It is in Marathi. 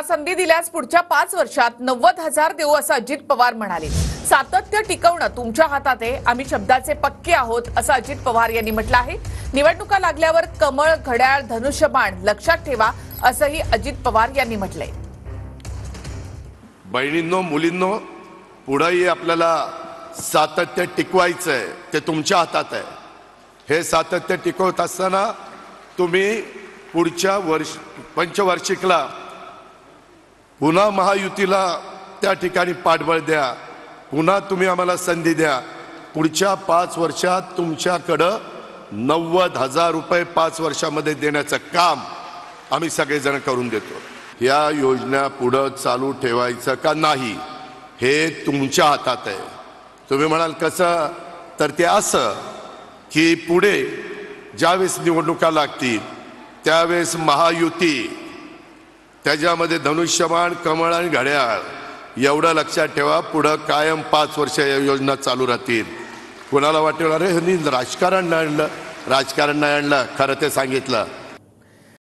संधी दिल्यास पुढच्या 5 वर्षात 90,000 देऊ असं अजित पवार म्हणाले। सातत्य टिकवणं तुमच्या हातात आहे, आम्ही शब्दाचे पक्के आहोत असं अजित पवार यांनी म्हटलं आहे। निवडणुका लागल्यावर कमळ, घड्याळ, धनुष्यबाण लक्षात ठेवा असंही अजित पवार यांनी म्हटलंय। बहिणींनो, मुलींनो, पुढेही आपल्याला सातत्य टिकवायचं आहे, ते तुमच्या हातात आहे। हे सातत्य टिकवत असताना तुम्ही पुढच्या पंचवार्षिकला पुन्हा महायुतीला त्या ठिकाणी पाठबळ द्या, पुन्हा तुम्ही आम्हाला संधी द्या। पुढच्या 5 वर्षात तुमच्याकडं 90,000 रुपये 5 वर्षामध्ये देण्याचं काम आम्ही सगळेजण करून देतो। या योजना पुढे चालू ठेवायचं का नाही हे तुमच्या हातात आहे। तुम्ही म्हणाल कसं, तर ते असं की पुढे ज्यावेळेस निवडणुका लागतील त्यावेळेस महायुती, त्याच्यामध्ये धनुष्यबाण, कमळ आणि घड्याळ एवढं लक्षात ठेवा, पुढं कायम 5 वर्ष या योजना चालू राहतील। कुणाला वाटेल अरे ह्यांनी राजकारण नाही आणलं, राजकारण नाही आणलं, खरं ते सांगितलं।